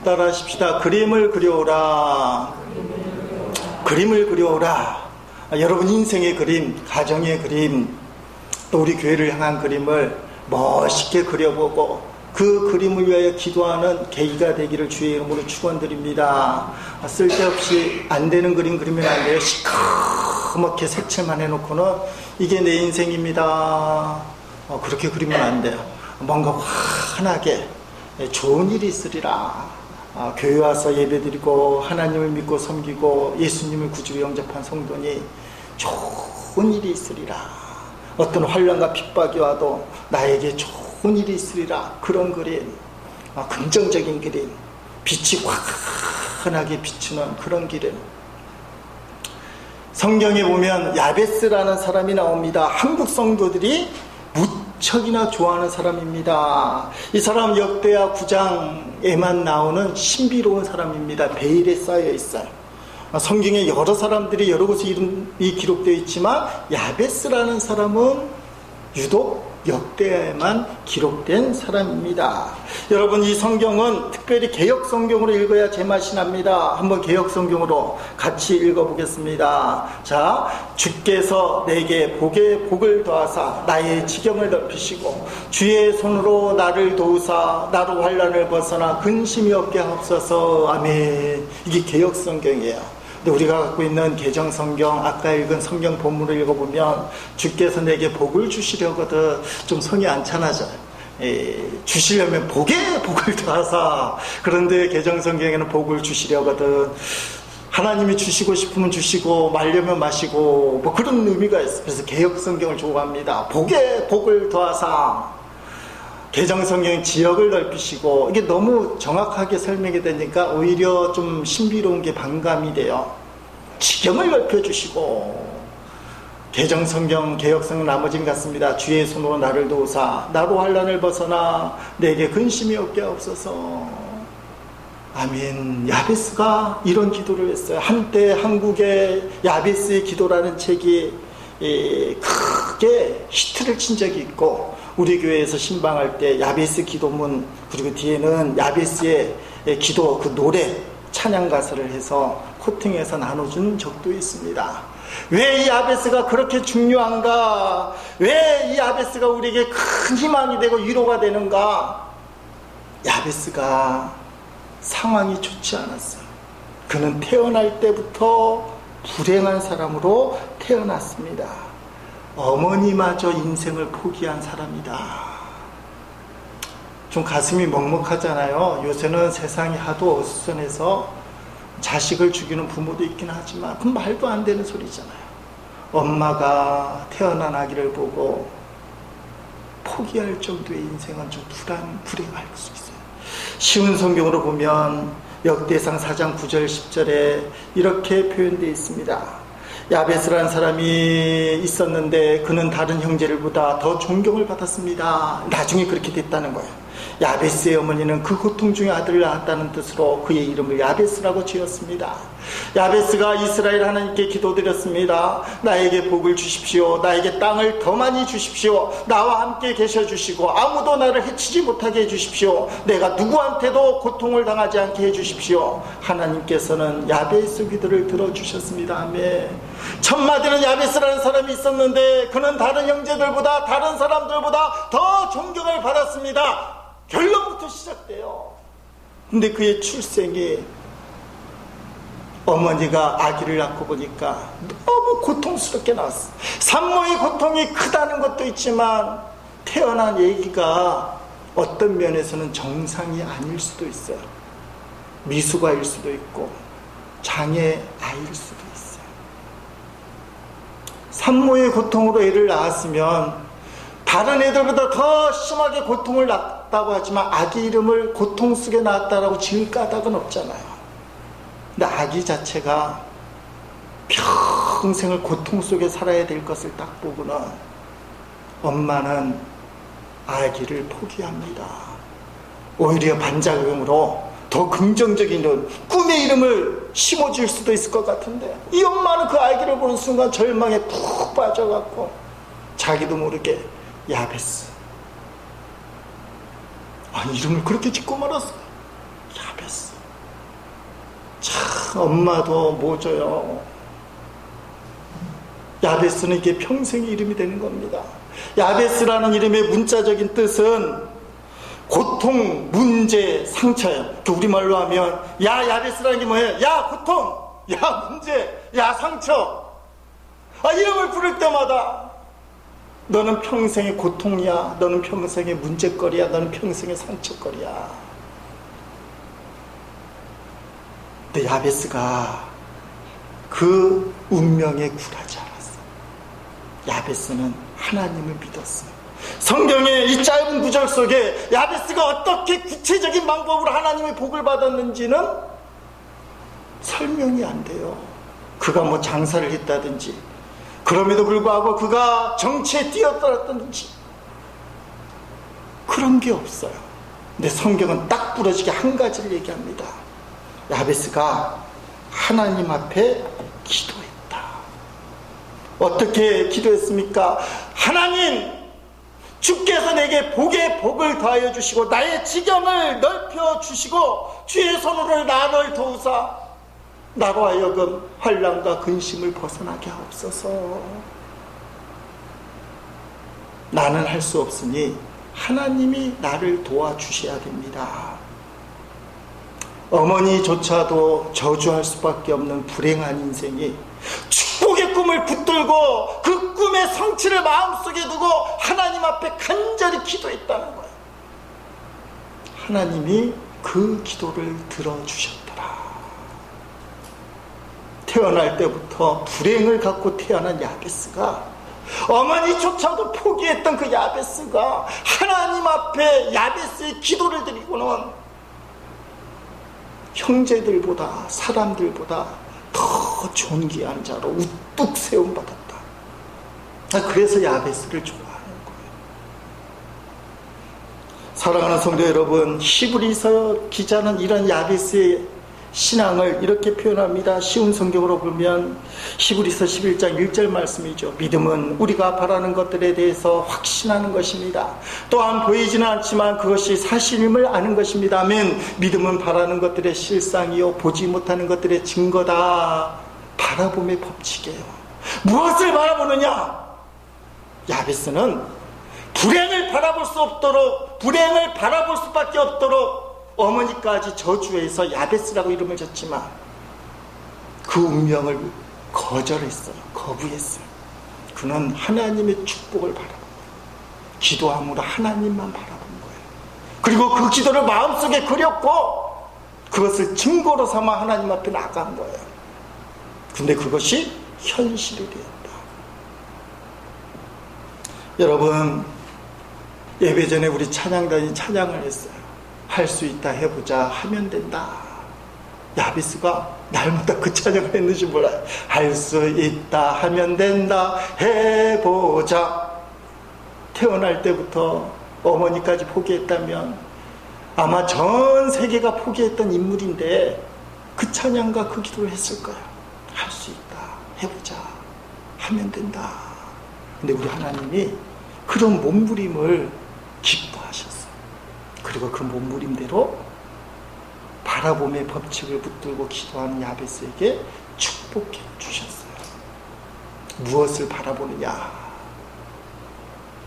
따라하십시다. 그림을 그려오라. 그림을 그려오라. 여러분 인생의 그림, 가정의 그림, 또 우리 교회를 향한 그림을 멋있게 그려보고 그 그림을 위하여 기도하는 계기가 되기를 주의 이름으로 축원드립니다. 쓸데없이 안 되는 그림 그리면 안 돼요. 시커멓게 색칠만 해놓고는 이게 내 인생입니다. 그렇게 그리면 안 돼요. 뭔가 환하게 좋은 일이 있으리라. 교회 와서 예배드리고 하나님을 믿고 섬기고 예수님을 구주로 영접한 성도니 좋은 일이 있으리라. 어떤 환난과 핍박이 와도 나에게 좋은 일이 있으리라. 그런 그림, 긍정적인 그림, 빛이 환하게 비추는 그런 그림. 성경에 보면 야베스라는 사람이 나옵니다. 한국 성도들이 무척이나 좋아하는 사람입니다. 이 사람 역대하 9장에만 나오는 신비로운 사람입니다. 베일에 쌓여 있어요. 성경에 여러 사람들이 여러 곳에 이름이 기록되어 있지만 야베스라는 사람은 유독 역대하에만 기록된 사람입니다. 여러분, 이 성경은 특별히 개역 성경으로 읽어야 제맛이 납니다. 한번 개역 성경으로 같이 읽어보겠습니다. 자, 주께서 내게 복을 더하사 나의 지경을 넓히시고 주의 손으로 나를 도우사 나로 환난을 벗어나 근심이 없게 하옵소서. 아멘. 이게 개역 성경이에요. 근데 우리가 갖고 있는 개정 성경, 아까 읽은 성경 본문을 읽어보면 주께서 내게 복을 주시려거든 좀 성이 안 찬하죠. 주시려면 복에 복을 더하사. 그런데 개정 성경에는 복을 주시려거든 하나님이 주시고 싶으면 주시고 말려면 마시고 뭐 그런 의미가 있어요. 그래서 개역 성경을 좋아합니다. 복에 복을 더하사. 개정 성경 지역을 넓히시고, 이게 너무 정확하게 설명이 되니까 오히려 좀 신비로운 게 반감이 돼요. 지경을 넓혀주시고, 개정 성경, 개역 성경 나머지는 같습니다. 주의 손으로 나를 도우사 나로 환난을 벗어나 내게 근심이 없게 하옵소서. 아멘. 야베스가 이런 기도를 했어요. 한때 한국의 야베스의 기도라는 책이 크게 히트를 친 적이 있고, 우리 교회에서 신방할 때 야베스 기도문, 그리고 뒤에는 야베스의 기도 그 노래 찬양 가사를 해서 코팅해서 나눠준 적도 있습니다. 왜 이 야베스가 그렇게 중요한가? 왜 이 야베스가 우리에게 큰 희망이 되고 위로가 되는가? 야베스가 상황이 좋지 않았어요. 그는 태어날 때부터 불행한 사람으로 태어났습니다. 어머니마저 인생을 포기한 사람이다. 좀 가슴이 먹먹하잖아요. 요새는 세상이 하도 어수선해서 자식을 죽이는 부모도 있긴 하지만 그건 말도 안 되는 소리잖아요. 엄마가 태어난 아기를 보고 포기할 정도의 인생은 좀 불행할 수 있어요. 쉬운 성경으로 보면 역대상 4장 9절 10절에 이렇게 표현되어 있습니다. 야베스라는 사람이 있었는데 그는 다른 형제들보다 더 존경을 받았습니다. 나중에 그렇게 됐다는 거예요. 야베스의 어머니는 그 고통 중에 아들을 낳았다는 뜻으로 그의 이름을 야베스라고 지었습니다. 야베스가 이스라엘 하나님께 기도드렸습니다. 나에게 복을 주십시오. 나에게 땅을 더 많이 주십시오. 나와 함께 계셔 주시고 아무도 나를 해치지 못하게 해주십시오. 내가 누구한테도 고통을 당하지 않게 해주십시오. 하나님께서는 야베스 기도를 들어주셨습니다. 아멘. 천마디는 야베스라는 사람이 있었는데 그는 다른 형제들보다 다른 사람들보다 더 존경을 받았습니다. 결론부터 시작돼요. 근데 그의 출생이 어머니가 아기를 낳고 보니까 너무 고통스럽게 나왔어. 산모의 고통이 크다는 것도 있지만 태어난 아기가 어떤 면에서는 정상이 아닐 수도 있어요. 미숙아일 수도 있고 장애 아이일 수도 있어요. 산모의 고통으로 애를 낳았으면 다른 애들보다 더 심하게 고통을 낳았다고 하지만 아기 이름을 고통 속에 낳았다라고 지을 까닭은 없잖아요. 근데 아기 자체가 평생을 고통 속에 살아야 될 것을 딱 보고는 엄마는 아기를 포기합니다. 오히려 반작용으로 더 긍정적인 이름, 꿈의 이름을 심어줄 수도 있을 것 같은데 이 엄마는 그 아기를 보는 순간 절망에 푹 빠져갖고 자기도 모르게 야베스, 아니 이름을 그렇게 짓고 말았어. 야베스. 참 엄마도 못 줘요. 야베스는 이게 평생의 이름이 되는 겁니다. 야베스라는 이름의 문자적인 뜻은 고통, 문제, 상처예요. 우리말로 하면 야 야베스라는 게 뭐예요? 야 고통, 야 문제, 야 상처. 이름을 부를 때마다 너는 평생의 고통이야, 너는 평생의 문제거리야, 너는 평생의 상처거리야. 근데 야베스가 그 운명에 굴하지 않았어. 야베스는 하나님을 믿었어요. 성경의 이 짧은 구절 속에 야베스가 어떻게 구체적인 방법으로 하나님의 복을 받았는지는 설명이 안 돼요. 그가 뭐 장사를 했다든지, 그럼에도 불구하고 그가 정치에 뛰어들었다든지 그런 게 없어요. 근데 성경은 딱 부러지게 한 가지를 얘기합니다. 야베스가 하나님 앞에 기도했다. 어떻게 기도했습니까? 하나님, 주께서 내게 복에 복을 더하여 주시고 나의 지경을 넓혀 주시고 주의 손으로 나를 도우사 나로 하여금 환난과 근심을 벗어나게 하옵소서. 나는 할 수 없으니 하나님이 나를 도와주셔야 됩니다. 어머니조차도 저주할 수밖에 없는 불행한 인생이 축복의 꿈을 붙들고 그 꿈의 성취를 마음속에 두고 하나님 앞에 간절히 기도했다는 거예요. 하나님이 그 기도를 들어주셨더라. 태어날 때부터 불행을 갖고 태어난 야베스가, 어머니조차도 포기했던 그 야베스가 하나님 앞에 야베스의 기도를 드리고는 형제들보다 사람들보다 더 존귀한 자로 우뚝 세움받았다. 그래서 야베스를 좋아하는 거예요. 사랑하는 성도 여러분, 히브리서 기자는 이런 야베스의 신앙을 이렇게 표현합니다. 쉬운 성경으로 보면 히브리서 11장 1절 말씀이죠. 믿음은 우리가 바라는 것들에 대해서 확신하는 것입니다. 또한 보이지는 않지만 그것이 사실임을 아는 것입니다. 아멘. 믿음은 바라는 것들의 실상이요 보지 못하는 것들의 증거다. 바라봄의 법칙이에요. 무엇을 바라보느냐? 야베스는 불행을 바라볼 수 없도록, 불행을 바라볼 수밖에 없도록 어머니까지 저주해서 야베스라고 이름을 줬지만 그 운명을 거절했어요. 거부했어요. 그는 하나님의 축복을 바라본 거예요. 기도함으로 하나님만 바라본 거예요. 그리고 그 기도를 마음속에 그렸고 그것을 증거로 삼아 하나님 앞에 나간 거예요. 근데 그것이 현실이 되었다. 여러분, 예배 전에 우리 찬양단이 찬양을 했어요. 할 수 있다 해보자, 하면 된다. 야베스가 날마다 그 찬양을 했는지 몰라요. 할 수 있다 하면 된다 해보자. 태어날 때부터 어머니까지 포기했다면 아마 전 세계가 포기했던 인물인데 그 찬양과 그 기도를 했을 거예요. 할 수 있다 해보자, 하면 된다. 근데 우리 하나님이 그런 몸부림을 기뻐하셨어요. 그리고 그 몸부림대로 바라봄의 법칙을 붙들고 기도하는 야베스에게 축복해 주셨어요. 무엇을 바라보느냐?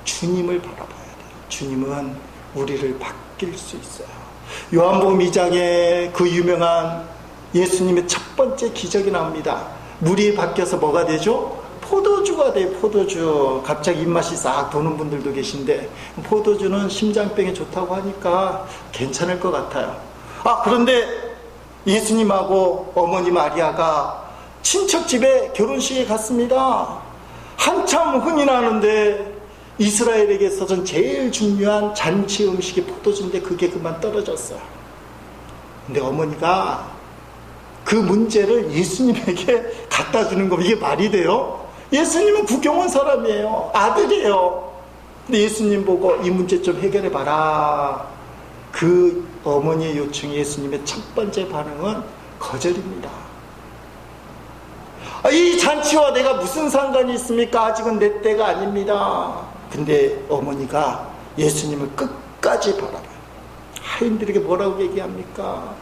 주님을 바라봐야 돼요. 주님은 우리를 바뀔 수 있어요. 요한복음 2장에 그 유명한 예수님의 첫 번째 기적이 나옵니다. 물이 바뀌어서 뭐가 되죠? 포도주가 돼요. 포도주. 갑자기 입맛이 싹 도는 분들도 계신데 포도주는 심장병에 좋다고 하니까 괜찮을 것 같아요. 그런데 예수님하고 어머니 마리아가 친척 집에 결혼식에 갔습니다. 한참 흥이 나는데 이스라엘에게서는 제일 중요한 잔치 음식이 포도주인데 그게 그만 떨어졌어요. 근데 어머니가 그 문제를 예수님에게 갖다 주는 거, 이게 말이 돼요? 예수님은 구경 온 사람이에요. 아들이에요. 근데 예수님 보고 이 문제 좀 해결해 봐라. 그 어머니의 요청이 예수님의 첫 번째 반응은 거절입니다. 이 잔치와 내가 무슨 상관이 있습니까? 아직은 내 때가 아닙니다. 근데 어머니가 예수님을 끝까지 바라봐요. 하인들에게 뭐라고 얘기합니까?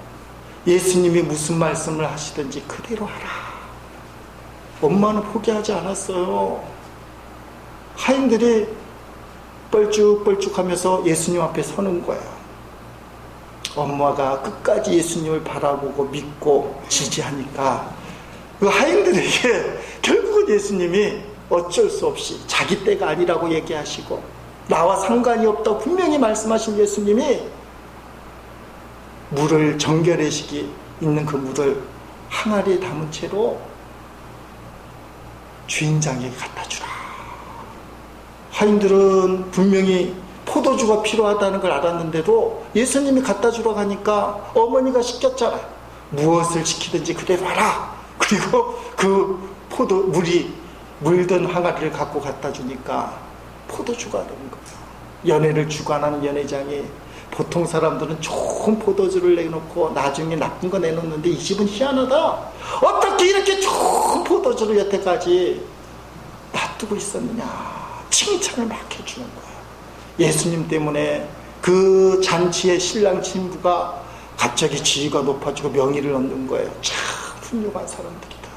예수님이 무슨 말씀을 하시든지 그대로 하라. 엄마는 포기하지 않았어요. 하인들이 뻘쭉뻘쭉하면서 예수님 앞에 서는 거예요. 엄마가 끝까지 예수님을 바라보고 믿고 지지하니까 그 하인들에게 결국은 예수님이 어쩔 수 없이 자기 때가 아니라고 얘기하시고 나와 상관이 없다고 분명히 말씀하신 예수님이 물을 정결의식이 있는 그 물을 항아리에 담은 채로 주인장에게 갖다 주라. 하인들은 분명히 포도주가 필요하다는 걸 알았는데도 예수님이 갖다 주러 가니까 어머니가 시켰잖아요. 무엇을 시키든지 그대로 하라. 그리고 그 물이 물든 항아리를 갖고 갖다 주니까 포도주가 되는 거예요. 연회를 주관하는 연회장이 보통 사람들은 좋은 포도주를 내놓고 나중에 나쁜 거 내놓는데 이 집은 희한하다. 어떻게 이렇게 좋은 포도주를 여태까지 놔두고 있었느냐. 칭찬을 막 해주는 거예요. 예수님 때문에 그 잔치의 신랑 신부가 갑자기 지위가 높아지고 명예를 얻는 거예요. 참 훌륭한 사람들이다.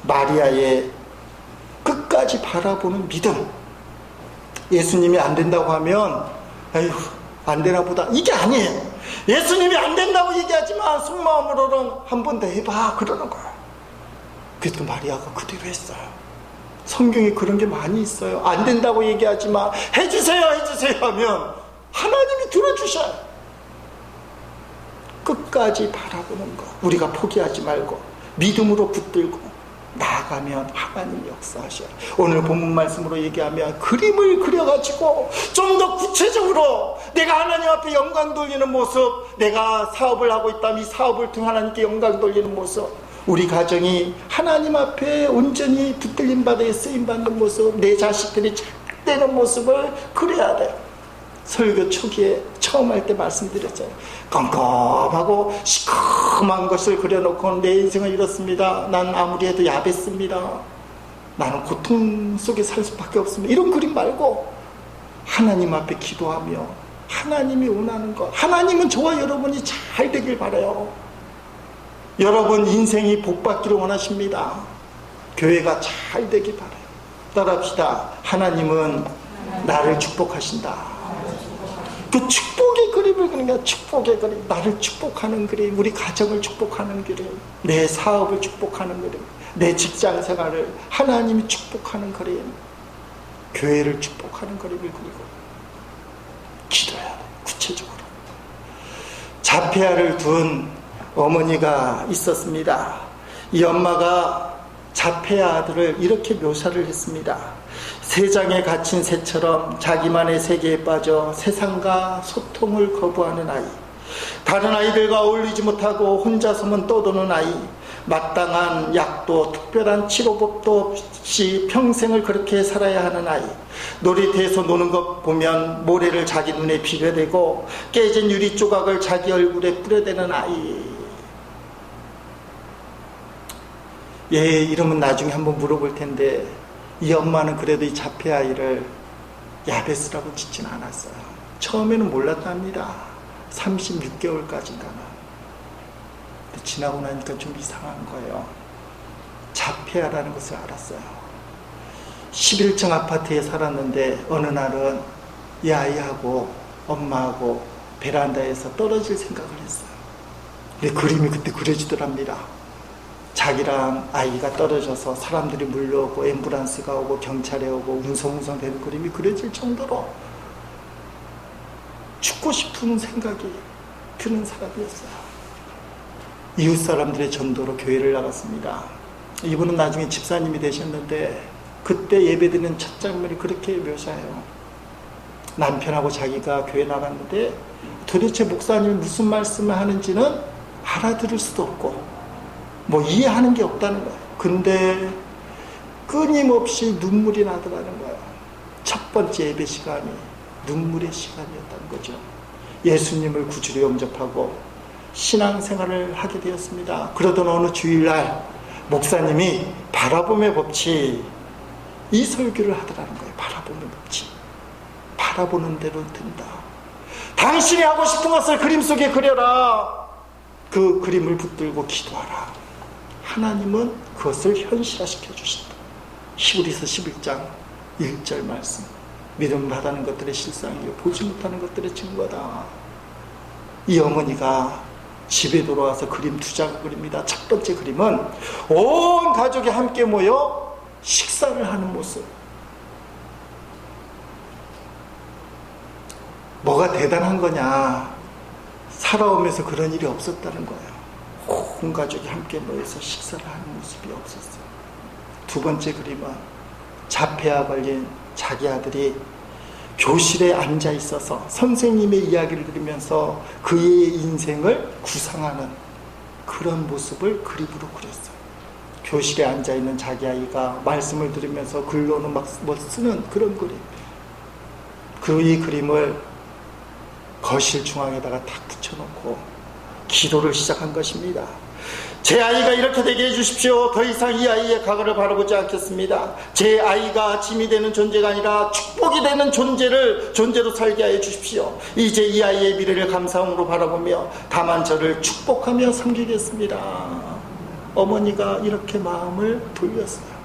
마리아의 끝까지 바라보는 믿음. 예수님이 안 된다고 하면 에휴 안 되나 보다. 이게 아니에요. 예수님이 안 된다고 얘기하지만 속마음으로는 한 번 더 해봐 그러는 거예요. 그래도 마리아가 그대로 했어요. 성경에 그런 게 많이 있어요. 안 된다고 얘기하지만 해주세요 하면 하나님이 들어주셔요. 끝까지 바라보는 거. 우리가 포기하지 말고 믿음으로 붙들고 나아가면 하나님이 역사하셔요. 오늘 본문 말씀으로 얘기하면 그림을 그려가지고 좀 더 구체적으로 내가 하나님 앞에 영광 돌리는 모습, 내가 사업을 하고 있다면 이 사업을 통해 하나님께 영광 돌리는 모습, 우리 가정이 하나님 앞에 온전히 붙들림 받아 쓰임받는 모습, 내 자식들이 잘 되는 모습을 그려야 돼요. 설교 초기에 처음 할 때 말씀드렸잖아요. 깜깜하고 시커먼 것을 그려놓고 내 인생을 이렇습니다. 난 아무리 해도 야벳습니다. 나는 고통 속에 살 수밖에 없습니다. 이런 그림 말고 하나님 앞에 기도하며 하나님이 원하는 것, 하나님은 저와 여러분이 잘 되길 바라요. 여러분 인생이 복받기를 원하십니다. 교회가 잘 되길 바라요. 따라합시다. 하나님은 나를 축복하신다. 그 축복의 그림을 그리는 거야. 축복의 그림. 나를 축복하는 그림, 우리 가정을 축복하는 그림, 내 사업을 축복하는 그림, 내 직장 생활을 하나님이 축복하는 그림, 교회를 축복하는 그림을 그리고 기도해야 돼. 구체적으로. 자폐아를 둔 어머니가 있었습니다. 이 엄마가 자폐아 아들을 이렇게 묘사를 했습니다. 세상에 갇힌 새처럼 자기만의 세계에 빠져 세상과 소통을 거부하는 아이, 다른 아이들과 어울리지 못하고 혼자서만 떠도는 아이, 마땅한 약도 특별한 치료법도 없이 평생을 그렇게 살아야 하는 아이, 놀이터에서 노는 것 보면 모래를 자기 눈에 비벼대고 깨진 유리 조각을 자기 얼굴에 뿌려대는 아이. 얘 이름은 나중에 한번 물어볼 텐데 이 엄마는 그래도 이 자폐아이를 야베스라고 짓지는 않았어요. 처음에는 몰랐답니다. 36개월까지인가는. 근데 지나고 나니까 좀 이상한 거예요. 자폐아라는 것을 알았어요. 11층 아파트에 살았는데 어느 날은 이 아이하고 엄마하고 베란다에서 떨어질 생각을 했어요. 근데 그림이 그때 그려지더랍니다. 자기랑 아이가 떨어져서 사람들이 물려오고 앰뷸런스가 오고 경찰에 오고 웅성웅성 되는 그림이 그려질 정도로 죽고 싶은 생각이 드는 사람이었어요. 이웃 사람들의 전도로 교회를 나갔습니다. 이분은 나중에 집사님이 되셨는데 그때 예배드리는 첫 장면이 그렇게 묘사해요. 남편하고 자기가 교회 나갔는데 도대체 목사님이 무슨 말씀을 하는지는 알아들을 수도 없고 뭐 이해하는 게 없다는 거예요. 근데 끊임없이 눈물이 나더라는 거예요. 첫 번째 예배 시간이 눈물의 시간이었다는 거죠. 예수님을 구주로 영접하고 신앙생활을 하게 되었습니다. 그러던 어느 주일날 목사님이 바라봄의 법칙, 이 설교를 하더라는 거예요. 바라봄의 법칙. 바라보는 대로 된다. 당신이 하고 싶은 것을 그림 속에 그려라. 그 그림을 붙들고 기도하라. 하나님은 그것을 현실화시켜 주신다. 히브리서 11장 1절 말씀. 믿음 받는 것들의 실상이요 보지 못하는 것들의 증거다. 이 어머니가 집에 돌아와서 그림 2장을 그립니다. 첫 번째 그림은 온 가족이 함께 모여 식사를 하는 모습. 뭐가 대단한 거냐? 살아오면서 그런 일이 없었다는 거예요. 온 가족이 함께 모여서 식사를 하는 모습이 없었어요. 두 번째 그림은 자폐아 걸린 자기 아들이 교실에 앉아 있어서 선생님의 이야기를 들으면서 그의 인생을 구상하는 그런 모습을 그림으로 그렸어요. 교실에 앉아 있는 자기 아이가 말씀을 들으면서 글로는 막 쓰는 그런 그림. 이 그림을 거실 중앙에다가 탁 붙여놓고 기도를 시작한 것입니다. 제 아이가 이렇게 되게 해주십시오. 더 이상 이 아이의 과거를 바라보지 않겠습니다. 제 아이가 짐이 되는 존재가 아니라 축복이 되는 존재로 살게 하여 주십시오. 이제 이 아이의 미래를 감사함으로 바라보며 다만 저를 축복하며 섬기겠습니다. 어머니가 이렇게 마음을 돌렸어요.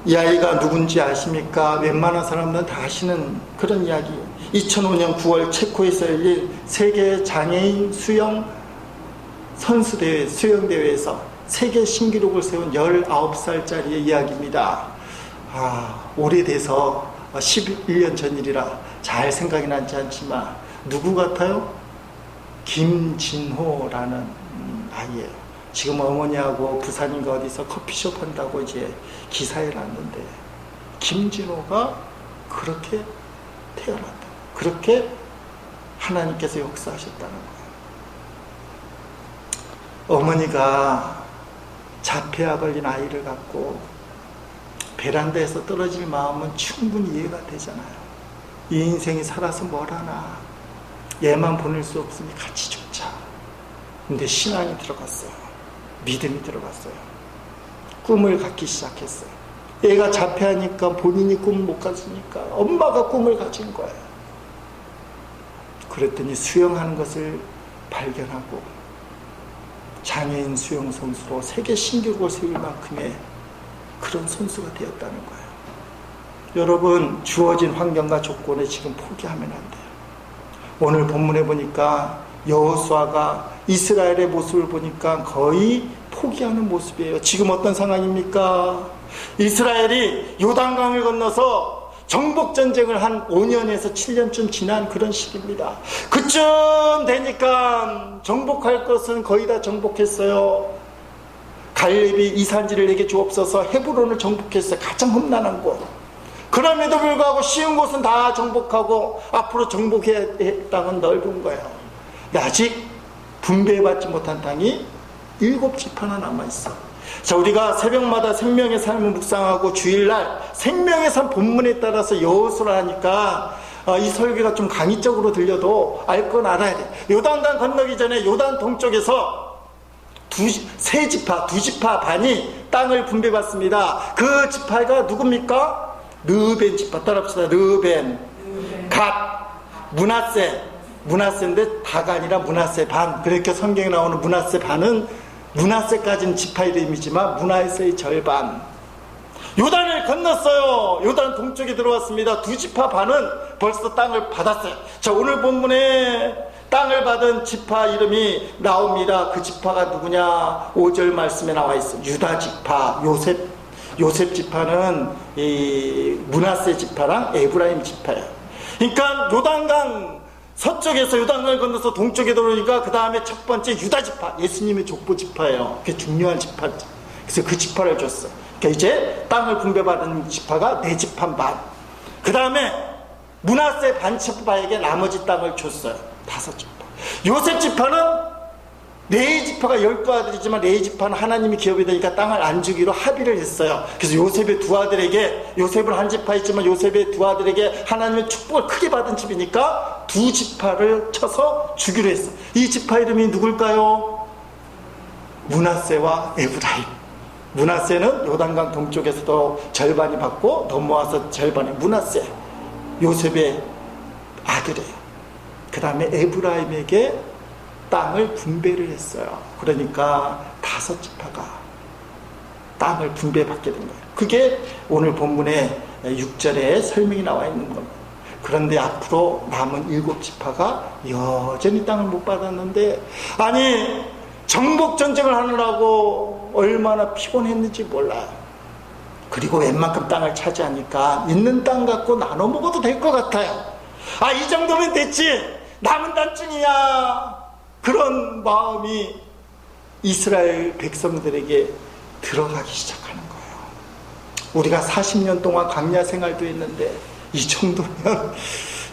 이 아이가 누군지 아십니까? 웬만한 사람들은 다 아시는 그런 이야기. 2005년 9월 체코에서 열린 세계 장애인 수영 선수대회, 수영대회에서 세계 신기록을 세운 19살짜리의 이야기입니다. 오래돼서 11년 전 일이라 잘 생각이 나지 않지만 누구 같아요? 김진호라는 아이예요. 지금 어머니하고 부산인가 어디서 커피숍 한다고 이제 기사에 났는데 김진호가 그렇게 태어났다. 그렇게 하나님께서 역사하셨다는 거예요. 어머니가 자폐아 걸린 아이를 갖고 베란다에서 떨어질 마음은 충분히 이해가 되잖아요. 이 인생이 살아서 뭘 하나. 얘만 보낼 수 없으니 같이 죽자. 근데 신앙이 들어갔어요. 믿음이 들어갔어요. 꿈을 갖기 시작했어요. 얘가 자폐하니까 본인이 꿈을 못 가지니까 엄마가 꿈을 가진 거예요. 그랬더니 수영하는 것을 발견하고 장애인 수영 선수로 세계 신기록을 세울 만큼의 그런 선수가 되었다는 거예요. 여러분, 주어진 환경과 조건에 지금 포기하면 안 돼요. 오늘 본문에 보니까 여호수아가 이스라엘의 모습을 보니까 거의 포기하는 모습이에요. 지금 어떤 상황입니까? 이스라엘이 요단강을 건너서 정복전쟁을 한 5년에서 7년쯤 지난 그런 시기입니다. 그쯤 되니까 정복할 것은 거의 다 정복했어요. 갈렙이 이 산지를 내게 주옵소서 헤브론을 정복했어요. 가장 험난한 곳. 그럼에도 불구하고 쉬운 곳은 다 정복하고 앞으로 정복해야 할 땅은 넓은 거예요. 아직 분배받지 못한 땅이 7지파나 남아있어. 자, 우리가 새벽마다 생명의 삶을 묵상하고 주일날 생명의 삶 본문에 따라서 여호수아를 하니까 이 설교가 좀 강의적으로 들려도 알 건 알아야 돼. 요단강 건너기 전에 요단 동쪽에서 두 지파 반이 땅을 분배받습니다. 그 지파가 누굽니까? 르벤 지파. 따라합시다. 르벤, 갓, 문하세인데 다가 아니라 문하세 반. 그러니까 성경에 나오는 문하세 반은 문하세까지는 지파 이름이지만 문하세의 절반. 요단을 건넜어요. 요단 동쪽에 들어왔습니다. 두 지파 반은 벌써 땅을 받았어요. 자, 오늘 본문에 땅을 받은 지파 이름이 나옵니다. 그 지파가 누구냐? 5절 말씀에 나와 있어요. 유다 지파, 요셉 지파는 이 문하세 지파랑 에브라임 지파예요. 그러니까 요단강 서쪽에서 요단강을 건너서 동쪽에 들어오니까 그 다음에 첫 번째 유다 지파, 예수님의 족보 지파예요. 그게 중요한 지파죠. 그래서 그 지파를 줬어. 그러니까 이제 땅을 분배받은 지파가 4지파 반. 그 다음에 문하세 반 지파에게 나머지 땅을 줬어요. 5지파. 요셉 지파는 4지파가 12아들이지만 4지파는 하나님이 기업이 되니까 땅을 안 주기로 합의를 했어요. 그래서 요셉의 두 아들에게, 요셉은 한 지파 있지만 요셉의 두 아들에게 하나님의 축복을 크게 받은 집이니까 2지파를 쳐서 주기로 했어요. 이 지파 이름이 누굴까요? 문하세와 에브라임. 문하세는 요단강 동쪽에서도 절반이 받고 넘어와서 절반이 문하세. 요셉의 아들이에요. 그 다음에 에브라임에게 땅을 분배를 했어요. 그러니까 5지파가 땅을 분배받게 된 거예요. 그게 오늘 본문의 6절에 설명이 나와 있는 겁니다. 그런데 앞으로 남은 7지파가 여전히 땅을 못 받았는데, 아니 정복전쟁을 하느라고 얼마나 피곤했는지 몰라요. 그리고 웬만큼 땅을 차지하니까 있는 땅 갖고 나눠 먹어도 될 것 같아요. 아, 이 정도면 됐지, 남은 단증이야, 그런 마음이 이스라엘 백성들에게 들어가기 시작하는 거예요. 우리가 40년 동안 광야 생활도 했는데 이 정도면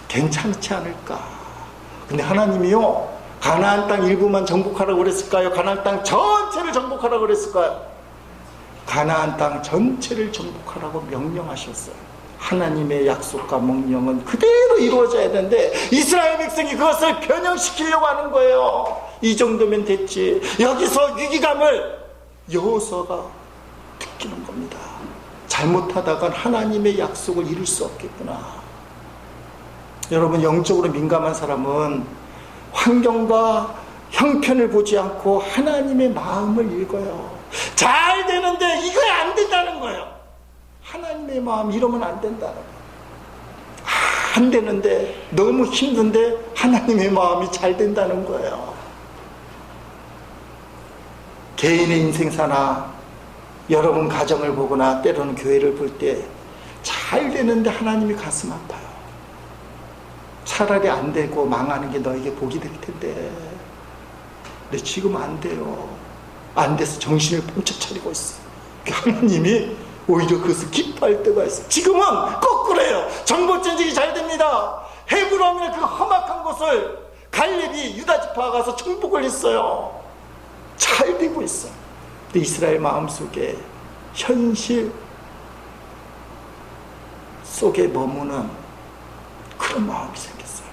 괜찮지 않을까. 근데 하나님이요, 가나안 땅 일부만 정복하라고 그랬을까요? 가나안 땅 전체를 정복하라고 그랬을까요? 가나안 땅 전체를 정복하라고 명령하셨어요. 하나님의 약속과 명령은 그대로 이루어져야 되는데 이스라엘 백성이 그것을 변형시키려고 하는 거예요. 이 정도면 됐지. 여기서 위기감을 여호수아가 느끼는 겁니다. 잘못하다간 하나님의 약속을 이룰 수 없겠구나. 여러분, 영적으로 민감한 사람은 환경과 형편을 보지 않고 하나님의 마음을 읽어요. 잘 되는데 이거 안 된다는 거예요. 하나님의 마음 이러면 안 된다는 거예요. 안 되는데, 너무 힘든데 하나님의 마음이 잘 된다는 거예요. 개인의 인생사나 여러분 가정을 보거나 때로는 교회를 볼 때 잘 되는데 하나님이 가슴 아파요. 차라리 안 되고 망하는 게 너에게 복이 될 텐데. 근데 지금 안 돼요. 안 돼서 정신을 번쩍 차리고 있어. 하나님이 오히려 그것을 기뻐할 때가 있어요. 지금은 거꾸로예요. 정복전쟁이 잘 됩니다. 헤브론의 그 험악한 곳을 갈렙이 유다 지파가 가서 정복을 했어요. 잘 되고 있어요. 근데 이스라엘 마음속에 현실 속에 머무는 그런 마음이 생겼어요.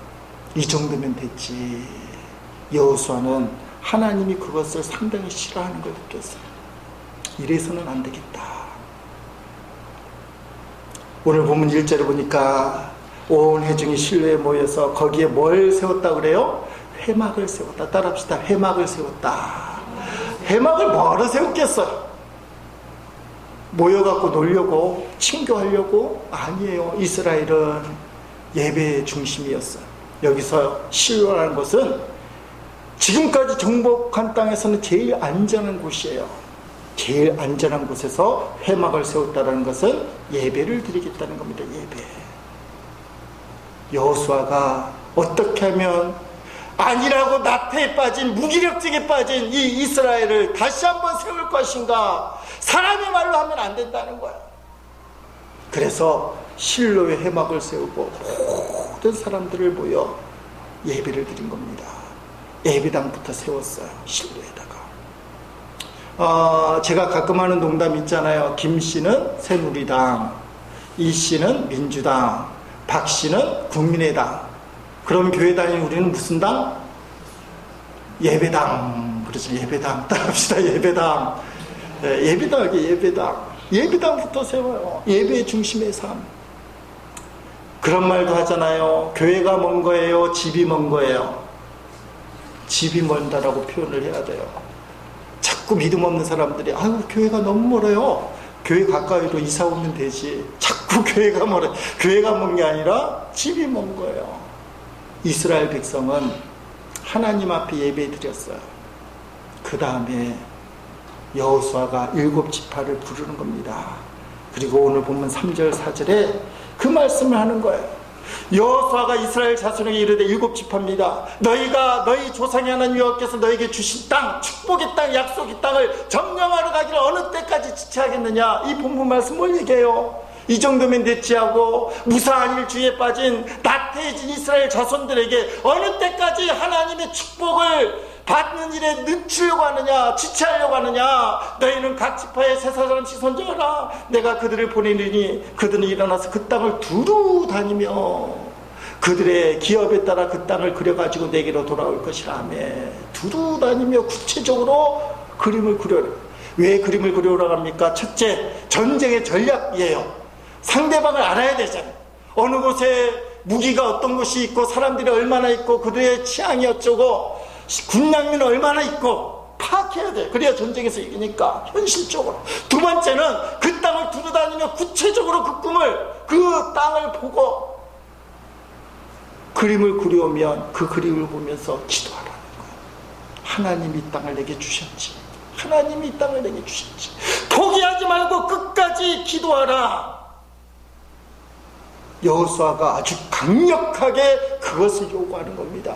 이 정도면 됐지. 여호수아는 하나님이 그것을 상당히 싫어하는 걸 느꼈어요. 이래서는 안 되겠다. 오늘 본문 1절에 보니까 온 회중이 실로에 모여서 거기에 뭘 세웠다 그래요? 회막을 세웠다. 따라합시다. 회막을 세웠다. 회막을 뭐하러 세웠겠어요? 모여갖고 놀려고, 친교하려고? 아니에요. 이스라엘은 예배의 중심이었어요. 여기서 실로라는 것은 지금까지 정복한 땅에서는 제일 안전한 곳이에요. 제일 안전한 곳에서 회막을 세웠다는 것은 예배를 드리겠다는 겁니다. 예배. 여호수아가 어떻게 하면 아니라고 나태에 빠진, 무기력증에 빠진 이 이스라엘을 다시 한번 세울 것인가? 사람의 말로 하면 안 된다는 거야. 그래서 실로에 회막을 세우고 모든 사람들을 모여 예배를 드린 겁니다. 예배당부터 세웠어요. 실로에다가. 제가 가끔 하는 농담 있잖아요. 김 씨는 새누리당, 이 씨는 민주당, 박 씨는 국민의당. 그럼 교회 다니는 우리는 무슨 당? 예배당. 그렇죠. 예배당. 따라합시다. 예배당. 예배당, 예배당. 예배당부터 세워요. 예배의 중심의 삶. 그런 말도 하잖아요. 교회가 먼 거예요? 집이 먼 거예요? 집이 멀다라고 표현을 해야 돼요. 자꾸 믿음 없는 사람들이 아유 교회가 너무 멀어요. 교회 가까이로 이사 오면 되지. 자꾸 교회가 멀어요. 교회가 먼 게 아니라 집이 먼 거예요. 이스라엘 백성은 하나님 앞에 예배 드렸어요. 그 다음에 여호수아가 7지파를 부르는 겁니다. 그리고 오늘 보면 3절 4절에 그 말씀을 하는 거예요. 여호수아가 이스라엘 자손에게 이르되 7지파입니다. 너희가 너희 조상의 하나님 여호와께서 너희에게 주신 땅, 축복의 땅, 약속의 땅을 점령하러 가기를 어느 때까지 지체하겠느냐. 이 본문 말씀 뭘 얘기해요? 이 정도면 됐지 하고 무사한 일주의에 빠진 나태해진 이스라엘 자손들에게 어느 때까지 하나님의 축복을 받는 일에 늦추려고 하느냐, 지체하려고 하느냐. 너희는 각 지파에 세 사람씩 선정하라. 내가 그들을 보내리니 그들은 일어나서 그 땅을 두루 다니며 그들의 기업에 따라 그 땅을 그려가지고 내게로 돌아올 것이라 하며 두루 다니며 구체적으로 그림을 그려라. 왜 그림을 그려오라고 합니까? 첫째, 전쟁의 전략이에요. 상대방을 알아야 되잖아요. 어느 곳에 무기가 어떤 것이 있고 사람들이 얼마나 있고 그들의 취향이 어쩌고 군량민은 얼마나 있고 파악해야 돼. 그래야 전쟁에서 이기니까 현실적으로. 두 번째는 그 땅을 두루다니며 구체적으로 그 땅을 보고 그림을 그려오면 그 그림을 보면서 기도하라는 거예요. 하나님이 이 땅을 내게 주셨지. 하나님이 이 땅을 내게 주셨지. 포기하지 말고 끝까지 기도하라. 여호수아가 아주 강력하게 그것을 요구하는 겁니다.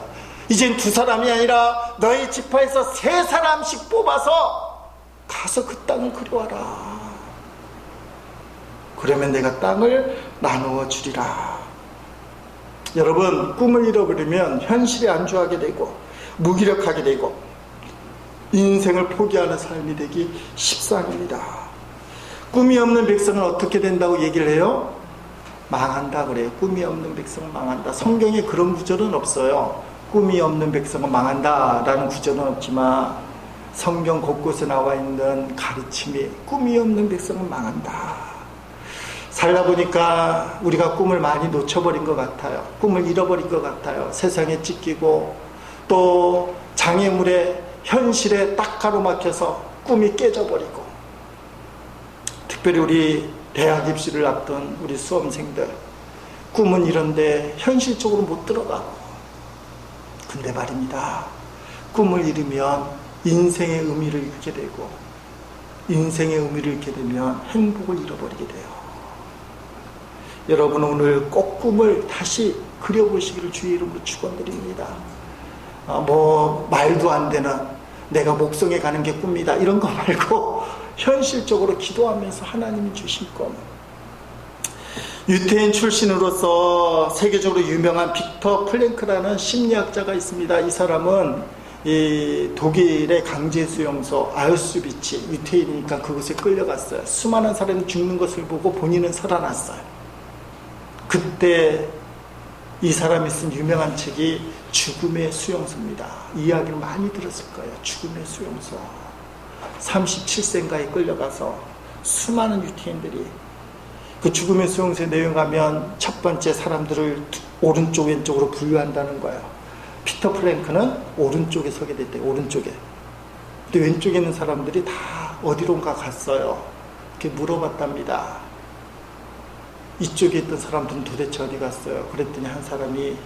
이젠 두 사람이 아니라 너희 지파에서 세 사람씩 뽑아서 가서 그 땅을 그려와라. 그러면 내가 땅을 나누어 주리라. 여러분, 꿈을 잃어버리면 현실에 안주하게 되고 무기력하게 되고 인생을 포기하는 삶이 되기 십상입니다. 꿈이 없는 백성은 어떻게 된다고 얘기를 해요? 망한다 그래요. 꿈이 없는 백성은 망한다. 성경에 그런 구절은 없어요. 꿈이 없는 백성은 망한다라는 구절은 없지만 성경 곳곳에 나와 있는 가르침이 꿈이 없는 백성은 망한다. 살다 보니까 우리가 꿈을 많이 놓쳐버린 것 같아요. 꿈을 잃어버린 것 같아요. 세상에 찢기고 또 장애물에 현실에 딱 가로막혀서 꿈이 깨져버리고, 특별히 우리 대학 입시를 앞둔 우리 수험생들, 꿈은 이런데 현실적으로 못 들어가고. 근데 말입니다, 꿈을 잃으면 인생의 의미를 잃게 되고, 인생의 의미를 잃게 되면 행복을 잃어버리게 돼요. 여러분, 오늘 꼭 꿈을 다시 그려보시기를 주의 이름으로 축원드립니다. 말도 안 되는 내가 목성에 가는 게 꿈이다 이런 거 말고 현실적으로 기도하면서 하나님이 주신 꿈. 유태인 출신으로서 세계적으로 유명한 빅터 플랭크라는 심리학자가 있습니다. 이 사람은 이 독일의 강제 수용소 아우슈비츠, 유태인이니까 그곳에 끌려갔어요. 수많은 사람이 죽는 것을 보고 본인은 살아났어요. 그때 이 사람이 쓴 유명한 책이 죽음의 수용소입니다. 이야기를 많이 들었을 거예요. 죽음의 수용소. 37세인가에 끌려가서 수많은 유태인들이 그 죽음의 수용소에 내려가면 첫 번째 사람들을 오른쪽 왼쪽으로 분류한다는 거예요. 피터 플랭크는 오른쪽에 서게 됐대요. 오른쪽에. 근데 왼쪽에 있는 사람들이 다 어디론가 갔어요. 이렇게 물어봤답니다. 이쪽에 있던 사람들은 도대체 어디 갔어요? 그랬더니 한 사람이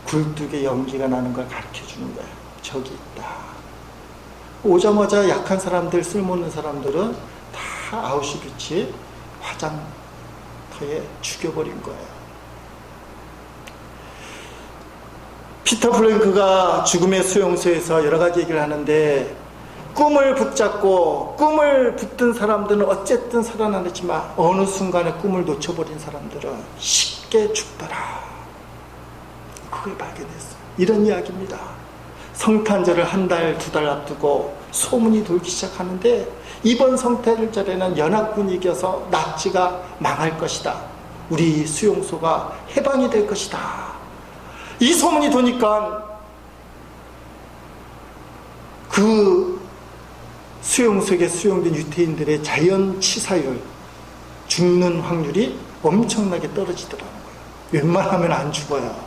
굴뚝에 연기가 나는 걸 가르쳐주는 거예요. 저기 있다. 오자마자 약한 사람들, 쓸모없는 사람들은 다 아우슈비츠 화장터에 죽여버린 거예요. 피터 플랭크가 죽음의 수용소에서 여러 가지 얘기를 하는데, 꿈을 붙잡고 꿈을 붙든 사람들은 어쨌든 살아나지만 어느 순간에 꿈을 놓쳐버린 사람들은 쉽게 죽더라. 그걸 발견했어요. 이런 이야기입니다. 성탄절을 한 달, 두 달 앞두고 소문이 돌기 시작하는데, 이번 성탄절에는 연합군이 이겨서 나치가 망할 것이다. 우리 수용소가 해방이 될 것이다. 이 소문이 도니까 그 수용소에 수용된 유태인들의 자연치사율, 죽는 확률이 엄청나게 떨어지더라고요. 웬만하면 안 죽어요.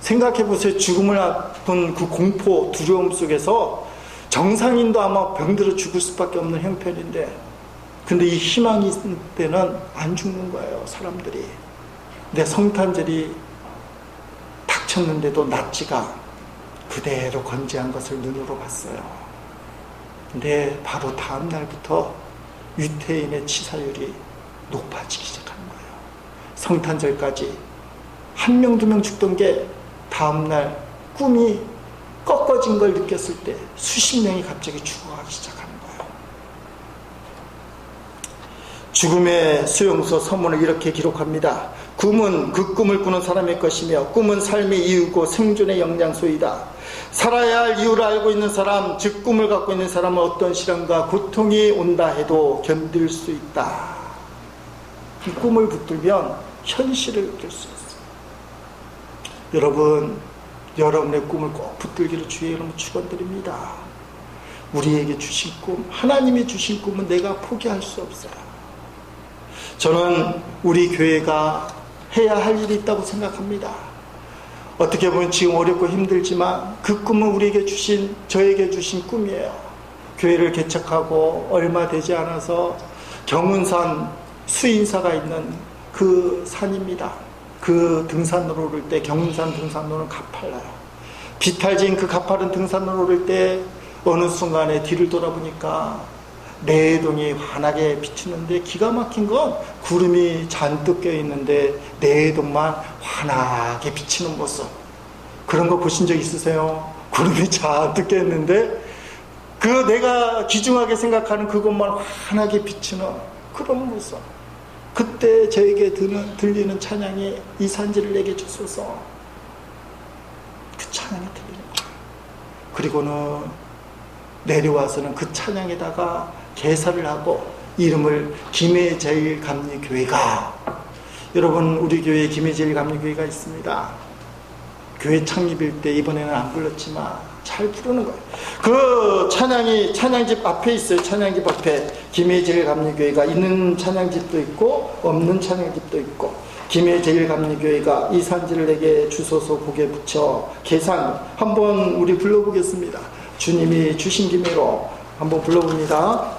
생각해보세요. 죽음을 앞둔 그 공포, 두려움 속에서 정상인도 아마 병들어 죽을 수밖에 없는 형편인데, 근데 이 희망이 있을 때는 안 죽는 거예요, 사람들이. 근데 성탄절이 닥쳤는데도 나치가 그대로 건재한 것을 눈으로 봤어요. 근데 바로 다음 날부터 유태인의 치사율이 높아지기 시작하는 거예요. 성탄절까지 한 명, 두 명 죽던 게 다음 날 꿈이 꺾어진 걸 느꼈을 때 수십 명이 갑자기 죽어가기 시작하는 거예요. 죽음의 수용소 서문을 이렇게 기록합니다. 꿈은 그 꿈을 꾸는 사람의 것이며 꿈은 삶의 이유고 생존의 영양소이다. 살아야 할 이유를 알고 있는 사람, 즉 꿈을 갖고 있는 사람은 어떤 시련과 고통이 온다 해도 견딜 수 있다. 이 꿈을 붙들면 현실을 느낄 수 있어요. 여러분, 여러분의 꿈을 꼭 붙들기를 주의 이름으로 축원드립니다. 우리에게 주신 꿈, 하나님이 주신 꿈은 내가 포기할 수 없어요. 저는 우리 교회가 해야 할 일이 있다고 생각합니다. 어떻게 보면 지금 어렵고 힘들지만 그 꿈은 저에게 주신 꿈이에요. 교회를 개척하고 얼마 되지 않아서 경운산 수인사가 있는 그 산입니다. 그 등산로를 오를 때 경운산 등산로는 가팔라요. 비탈진 그 가파른 등산로를 오를 때 어느 순간에 뒤를 돌아보니까 내동이 환하게 비치는데, 기가 막힌 건 구름이 잔뜩 껴있는데 내동만 환하게 비치는 모습. 그런 거 보신 적 있으세요? 구름이 잔뜩 껴있는데 그 내가 귀중하게 생각하는 그것만 환하게 비치는 그런 모습. 그때 저에게 들리는 찬양이 이 산지를 내게 주소서. 그 찬양이 들리는 거예요. 그리고는 내려와서는 그 찬양에다가 개사를 하고 이름을 김해제일감리교회가, 여러분 우리 교회에 김해제일감리교회가 있습니다. 교회 창립일 때 이번에는 안 불렀지만 잘 부르는 거예요. 그 찬양이 찬양집 앞에 있어요. 찬양집 앞에 김해제일감리교회가 있는 찬양집도 있고 없는 찬양집도 있고, 김해제일감리교회가 이 산지를 내게 주소서 곡에 붙여 계산 한번 우리 불러보겠습니다. 주님이 주신 김에로 한번 불러봅니다.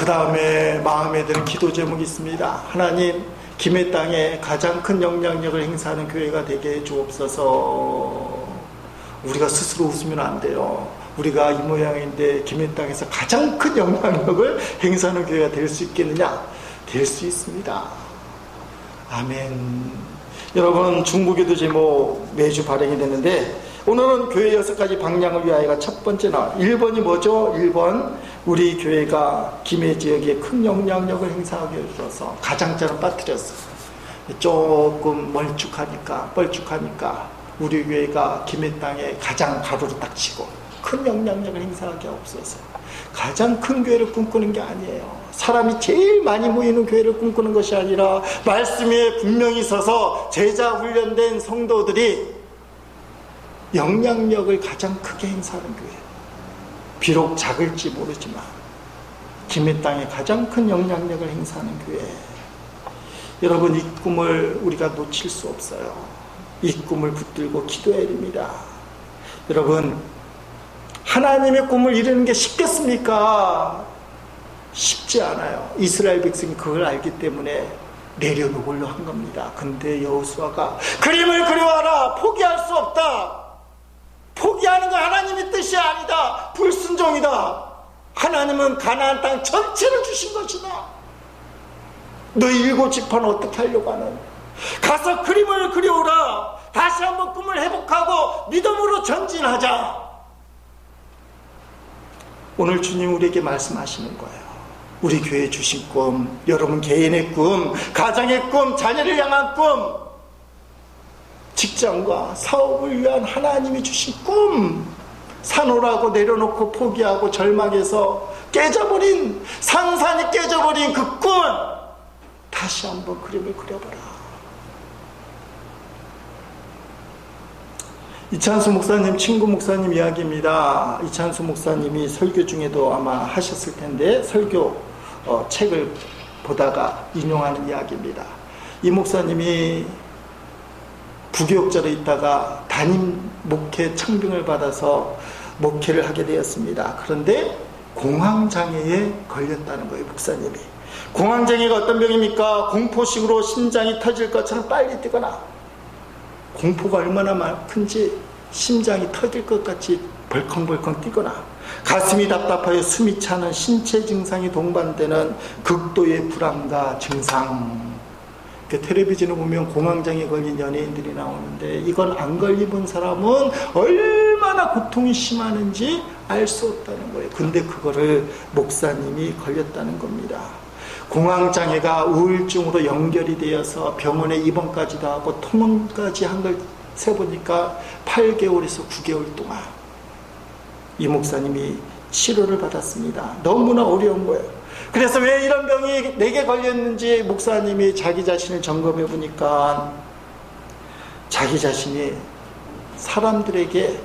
그 다음에 마음에 드는 기도 제목이 있습니다. 하나님, 김해 땅에 가장 큰 영향력을 행사하는 교회가 되게 해주옵소서. 우리가 스스로 웃으면 안 돼요. 우리가 이 모양인데 김해 땅에서 가장 큰 영향력을 행사하는 교회가 될 수 있겠느냐? 될 수 있습니다. 아멘. 여러분, 중보기도 제목 매주 발행이 되는데 오늘은 교회 6가지 방향을 위하여가 첫 번째 나와요. 1번이 뭐죠? 1번, 우리 교회가 김해 지역에 큰 영향력을 행사하게 해줘서 가장자로 빠뜨렸어. 조금 뻘쭉하니까 우리 교회가 김해 땅에 가장 가로로 딱 치고 큰 영향력을 행사하게 없어서 가장 큰 교회를 꿈꾸는 게 아니에요. 사람이 제일 많이 모이는 교회를 꿈꾸는 것이 아니라 말씀에 분명히 서서 제자 훈련된 성도들이 영향력을 가장 크게 행사하는 교회. 비록 작을지 모르지만 김해 땅에 가장 큰 영향력을 행사하는 교회. 여러분, 이 꿈을 우리가 놓칠 수 없어요. 이 꿈을 붙들고 기도해야 됩니다. 여러분, 하나님의 꿈을 이루는 게 쉽겠습니까? 쉽지 않아요. 이스라엘 백성이 그걸 알기 때문에 내려놓으려 한 겁니다. 근데 여호수아가 그림을 그려와라. 포기할 수 없다. 포기하는 건 하나님의 뜻이 아니다. 불순종이다. 하나님은 가나안 땅 전체를 주신 것이다. 너희 7지파는 어떻게 하려고 하는? 가서 그림을 그려오라. 다시 한번 꿈을 회복하고 믿음으로 전진하자. 오늘 주님 우리에게 말씀하시는 거예요. 우리 교회 주신 꿈, 여러분 개인의 꿈, 가정의 꿈, 자녀를 향한 꿈, 직장과 사업을 위한 하나님이 주신 꿈, 산오라고 내려놓고 포기하고 절망해서 깨져버린, 산산이 깨져버린 그 꿈, 다시 한번 그림을 그려보라. 이찬수 목사님, 친구 목사님 이야기입니다. 이찬수 목사님이 설교 중에도 아마 하셨을 텐데 설교 책을 보다가 인용하는 이야기입니다. 이 목사님이 부교육자로 있다가 담임 목회 청빙을 받아서 목회를 하게 되었습니다. 그런데 공황장애에 걸렸다는 거예요, 목사님이. 공황장애가 어떤 병입니까? 공포식으로 심장이 터질 것처럼 빨리 뛰거나, 공포가 얼마나 큰지 심장이 터질 것 같이 벌컹벌컹 뛰거나, 가슴이 답답하여 숨이 차는 신체 증상이 동반되는 극도의 불안과 증상. 텔레비전을 보면 공황장애 걸린 연예인들이 나오는데, 이건 안 걸린 사람은 얼마나 고통이 심하는지 알 수 없다는 거예요. 근데 그거를 목사님이 걸렸다는 겁니다. 공황장애가 우울증으로 연결이 되어서 병원에 입원까지도 하고 통원까지 한 걸 세보니까 8개월에서 9개월 동안 이 목사님이 치료를 받았습니다. 너무나 어려운 거예요. 그래서 왜 이런 병이 내게 걸렸는지 목사님이 자기 자신을 점검해 보니까 자기 자신이 사람들에게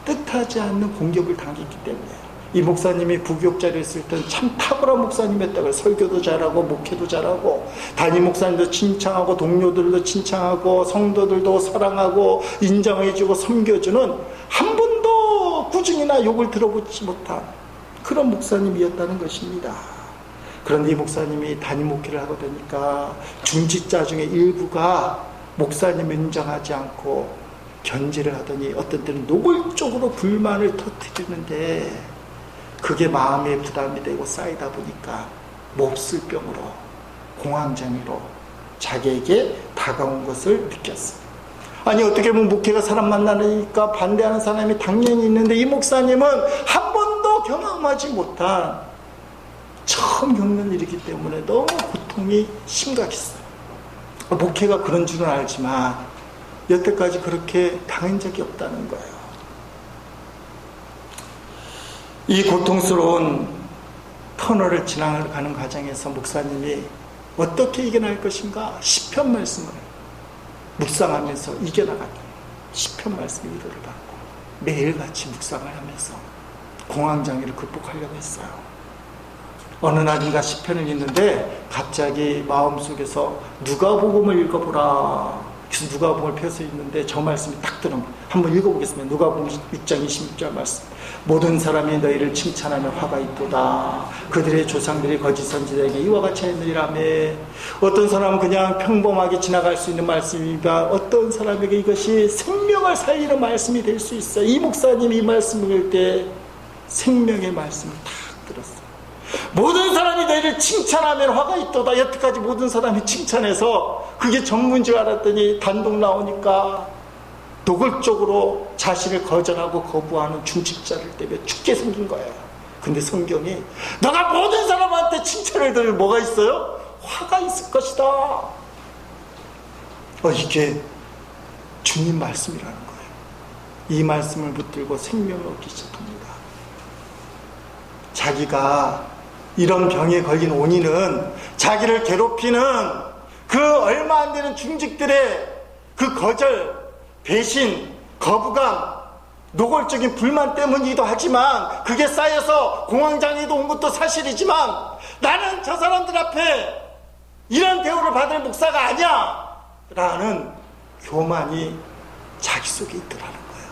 뜻하지 않는 공격을 당했기 때문에, 이 목사님이 부교육자를 했을 땐 참 탁월한 목사님이었다고, 설교도 잘하고 목회도 잘하고 담임 목사님도 칭찬하고 동료들도 칭찬하고 성도들도 사랑하고 인정해주고 섬겨주는, 한 번도 꾸중이나 욕을 들어보지 못한 그런 목사님이었다는 것입니다. 그런데 이 목사님이 담임 목회를 하고 되니까 중직자 중에 일부가 목사님을 인정하지 않고 견제를 하더니 어떤 때는 노골적으로 불만을 터뜨리는데, 그게 마음의 부담이 되고 쌓이다 보니까 몹쓸 병으로, 공황장애로 자기에게 다가온 것을 느꼈어요. 아니, 어떻게 보면 목회가 사람 만나니까 반대하는 사람이 당연히 있는데, 이 목사님은 한 번도 경험하지 못한 처음 겪는 일이기 때문에 너무 고통이 심각했어요. 목회가 그런 줄은 알지만 여태까지 그렇게 당한 적이 없다는 거예요. 이 고통스러운 터널을 지나가는 과정에서 목사님이 어떻게 이겨낼 것인가, 시편 말씀을 묵상하면서 이겨나가는, 시편 말씀 위로를 받고 매일같이 묵상을 하면서 공황장애를 극복하려고 했어요. 어느 날인가 시편을 읽는데 갑자기 마음속에서 누가복음을 읽어보라. 그래서 누가복음을 펴서 읽는데 저 말씀이 딱 들어요. 한번 읽어보겠습니다. 누가복음 6장 26절 말씀. 모든 사람이 너희를 칭찬하며 화가 있도다. 그들의 조상들이 거짓 선지자에게 이와 같이 했느니라며. 어떤 사람은 그냥 평범하게 지나갈 수 있는 말씀이니까 어떤 사람에게 이것이 생명을 살리는 말씀이 될 수 있어요. 이 목사님이 이 말씀을 읽을 때 생명의 말씀을 딱 들었어요. 모든 사람이 너희를 칭찬하면 화가 있도다. 여태까지 모든 사람이 칭찬해서 그게 전부인 줄 알았더니 단독 나오니까 노골적으로 자신을 거절하고 거부하는 중직자를 때문에 죽게 생긴 거예요. 근데 성경이 너가 모든 사람한테 칭찬을 들을 뭐가 있어요? 화가 있을 것이다. 이게 주님 말씀이라는 거예요. 이 말씀을 붙들고 생명을 얻기 시작합니다. 자기가 이런 병에 걸린 원인은 자기를 괴롭히는 그 얼마 안 되는 중직들의 그 거절, 배신, 거부감, 노골적인 불만 때문이기도 하지만, 그게 쌓여서 공황장애도 온 것도 사실이지만, 나는 저 사람들 앞에 이런 대우를 받을 목사가 아니야 라는 교만이 자기 속에 있더라는 거예요.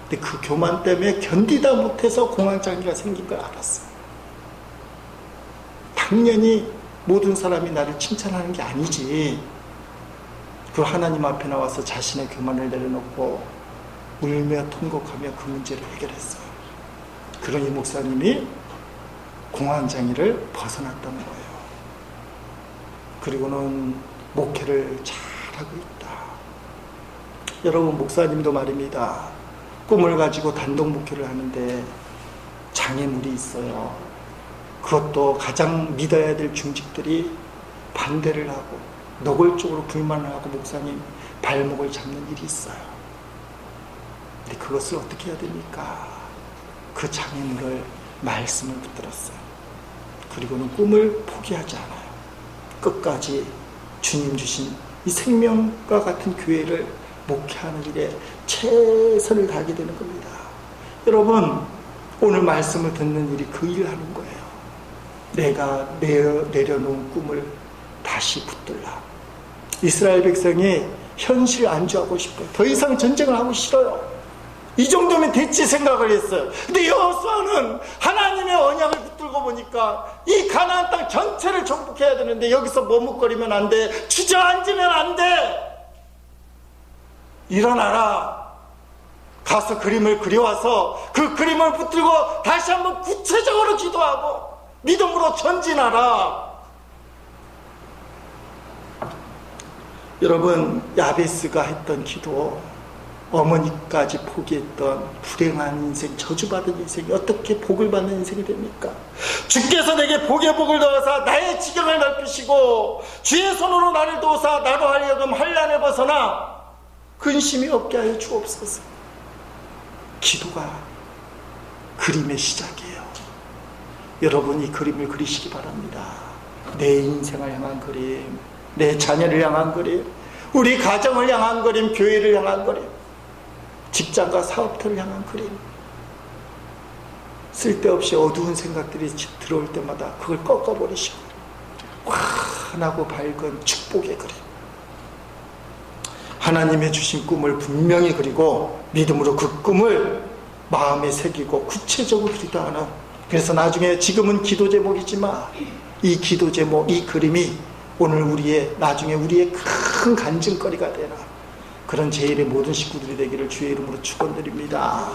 근데 그 교만 때문에 견디다 못해서 공황장애가 생긴 걸 알았어요. 당연히 모든 사람이 나를 칭찬하는 게 아니지. 그 하나님 앞에 나와서 자신의 교만을 내려놓고 울며 통곡하며 그 문제를 해결했어요. 그런 이 목사님이 공황장애를 벗어났다는 거예요. 그리고는 목회를 잘하고 있다. 여러분, 목사님도 말입니다. 꿈을 가지고 단독 목회를 하는데 장애물이 있어요. 그것도 가장 믿어야 될 중직들이 반대를 하고 노골적으로 불만을 하고 목사님 발목을 잡는 일이 있어요. 근데 그것을 어떻게 해야 됩니까? 그 장애물을 말씀을 붙들었어요. 그리고는 꿈을 포기하지 않아요. 끝까지 주님 주신 이 생명과 같은 교회를 목회하는 일에 최선을 다하게 되는 겁니다. 여러분, 오늘 말씀을 듣는 일이 그 일을 하는 거예요. 내가 내려놓은 꿈을 다시 붙들라. 이스라엘 백성이 현실을 안주하고 싶어요. 더 이상 전쟁을 하고 싫어요. 이 정도면 됐지 생각을 했어요. 근데 여호수아는 하나님의 언약을 붙들고 보니까 이 가나안 땅 전체를 정복해야 되는데 여기서 머뭇거리면 안 돼. 주저앉으면 안 돼. 일어나라. 가서 그림을 그려와서 그 그림을 붙들고 다시 한번 구체적으로 기도하고 믿음으로 전진하라. 여러분, 야베스가 했던 기도, 어머니까지 포기했던 불행한 인생, 저주받은 인생이 어떻게 복을 받는 인생이 됩니까? 주께서 내게 복에 복을 더하사 나의 지경을 넓히시고 주의 손으로 나를 도우사 나로 하여금 환난을 벗어나 근심이 없게 하여 주옵소서. 기도가 그림의 시작이에요. 여러분, 이 그림을 그리시기 바랍니다. 내 인생을 향한 그림, 내 자녀를 향한 그림, 우리 가정을 향한 그림, 교회를 향한 그림, 직장과 사업터를 향한 그림. 쓸데없이 어두운 생각들이 들어올 때마다 그걸 꺾어버리시고 환하고 밝은 축복의 그림, 하나님의 주신 꿈을 분명히 그리고 믿음으로 그 꿈을 마음에 새기고 구체적으로 기도하는, 그래서 나중에 지금은 기도 제목이지만 이 기도 제목, 이 그림이 오늘 나중에 우리의 큰 간증거리가 되라. 그런 제 일의 모든 식구들이 되기를 주의 이름으로 축원드립니다.